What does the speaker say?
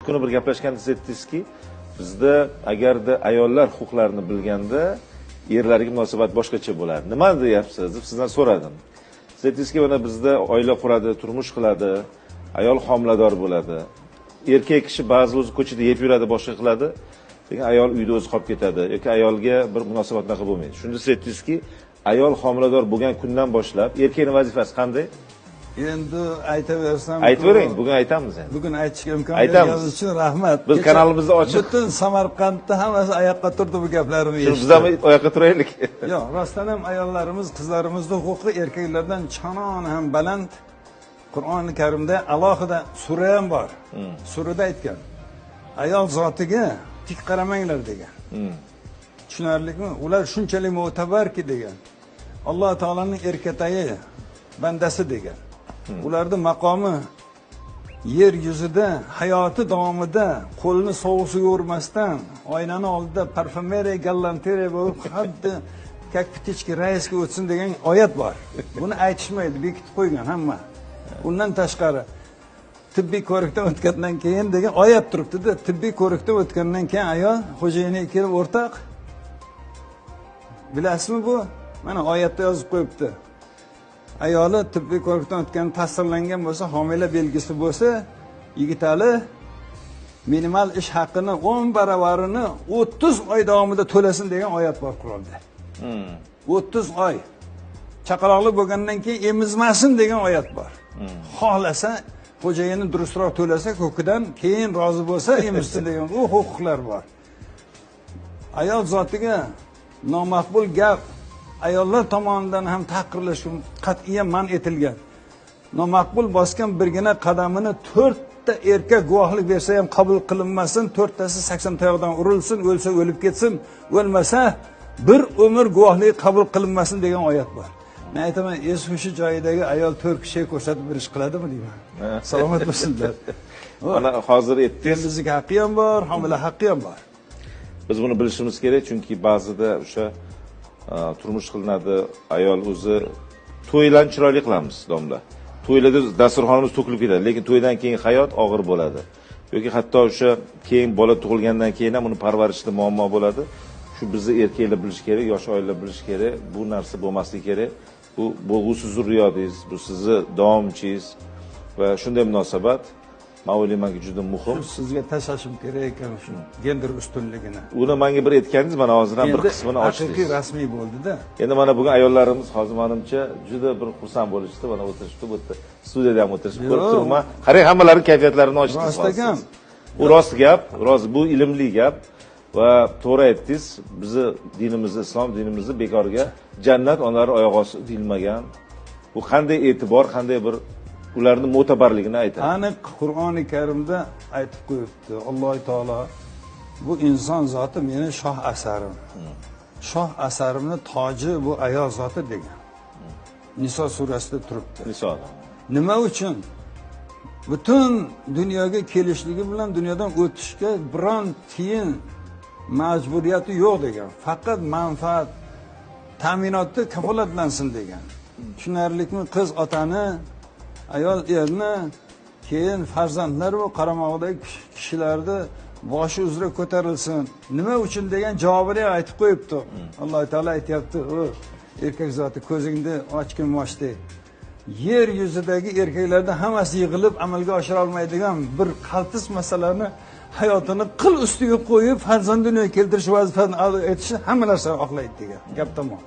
kuni bir gaplashganda siz aytdingizki, bizda agarda ayollar huquqlarini bilganda erlarga munosabat boshqacha bo'ladi. Nima deyapsiz deb sizdan so'radim. Siz aytdingizki, mana bizda oila quradi, turmush qiladi, ayol homilador bo'ladi. Erkak kishi ba'zi o'zi ko'chada yeb yuradi, boshqa qiladi. Lekin ayol uyda o'zi qolib ketadi yoki ayolga bir munosabat naqa bo'lmaydi. Shunda siz aytdingizki, ayol homilador bo'lgan kundan boshlab erkakning vazifasi qanday? Endi aytaversam, aytavering, bugun aytamiz endi. Bugun aytishga imkon berganingiz uchun rahmat. Biz kanalimizni ochib, butun Samarqandda hammasi oyoqqa turdi bu gaplarimni eshitib. Biz ham oyoqqa turaylik. Yo'q, rostdan ham ayollarimiz, qizlarimizning huquqi erkaklardan chanon ham baland. Qur'oni Karimda alohida sura ham bor. Surada aytgan. Ayol zotiga tik qaramanglar degan. Tushunarlikmi? Ular shunchalik mo'tabarki degan. Alloh taolaning erkatayi bandasi degan. Ularning maqomi yer yuzida hayoti davomida qo'lini sovuq suvga urmasdan oynani oldida parfumeriya gallanteriya bo'lib xuddi kakpitechki raisga o'tsin degan oyat bor. Buni aytishmaydi, bekitib qo'ygan hamma. Undan tashqari tibbiy ko'rikdan o'tgandan keyin degan oyat turibdi-da, tibbiy ko'rikdan o'tgandan keyin ayol xo'jayiniga kelib o'rtoq, bilasizmi bu? Mana oyatda yozib qo'yibdi. Ayoli tibbiy ko'rikdan o'tgan tasdiqlangan bo'lsa, homila belgisi bo'lsa, Yigitali minimal ish haqini 10 baravarini 30 oy davomida to'lasin degan oyat bor Qur'onda. 30 oy. Chaqaloqli bo'lgandan keyin emizmasin degan oyat bor. Xohlasa xo'jayini durustroq to'lasa, ko'kidan keyin rozi bo'lsa emizsin degan u huquqlar bor. Ayol zotiga nomaqbul gap ayollar tomonidan ham taqdirlash qat'iyan man etilgan. Nomaqbul bosgan birgina qadamini 4 ta erkak guvohlik bersa ham qabul qilinmasin, 4 tasi 80 tayoqdan urilsin, o'lsa o'lib ketsin, o'lmasa bir umr guvohlik qabul qilinmasin degan oyat bor. Men aytaman, es-hushi joyidagi ayol 4 kishiga ko'rsatib berish qiladimi deyman. Salomat bo'lsinlar. Mana hozir aytdingiz, bizning haqqi ham bor, homila haqqi ham bor. Biz buni bilishimiz kerak, chunki ba'zida o'sha turmush qilinadi, ayol o'zi to'ylarni chiroyli qilamiz, domla. To'ylarda dasturxonimiz to'kilib ketadi, lekin to'ydan keyin hayot og'ir bo'ladi. Yoki hatto o'sha keyin bola tug'ilgandan keyin ham uni parvarishda muammo bo'ladi. Shu bizni erkaklar bilish kerak, yosh oilalar bilish kerak, bu narsa bo'lmasligi kerak. Bu bo'lg'usi zurriyotingiz, bu sizni davomchingiz va shunday munosabat men o'ylaymanki juda muhim. Sizga tashlashim kerak ekan shu gender ustunligini. Uni menga bir aytganingiz, mana hozir ham bir qismini ochdingiz. Haqiqiy rasmiy bo'ldi-da. Endi mana bugun ayollarimiz hozir menimcha juda bir xursand bo'lishdi, mana o'tirishdi, bu yerda studiyada ham o'tirishib ko'rib turibman. Qarang, hammalari kayfiyatlarini ochdingiz. Rost ekan. Bu rost gap, rost bu ilmli gap va to'g'ri aytdingiz. Bizni dinimizni, islom dinimizni bekorga jannat onalari oyoq ostida deyilmagan. Bu qanday e'tibor, qanday bir ularning mo'tabarligini aytadi. Aniq Qur'oni Karimda aytib qo'yibdi. Alloh taolo bu inson zoti meni shoh asarim. Shoh asarimni toji bu ayol zoti degan. Niso surasida turibdi. Niso. Nima uchun? Butun dunyoga kelishligi bilan dunyodan o'tishga biron tiyin majburiyati yo'q degan. Faqat manfaat ta'minotda kafolatlansin degan. Tushunarlikmi? Qiz otani, ayol erni, keyin farzandlar va qaramog'idagi kishilarni boshi uzra ko'tarilsin. Nima uchun degan javobini aytib qo'yibdi. Alloh taolo aytayapti, "O erkak zoti ko'zingni ochgin moshdi. Yer yuzidagi erkaklarda hammasi yig'ilib amalga oshira olmaydigan bir qaltis masalani hayotini qil ustiga qo'yib farzand dunyoga keltirish vazifasini ado etishi hamma narsani oqlaydi" degan. Gap tamom.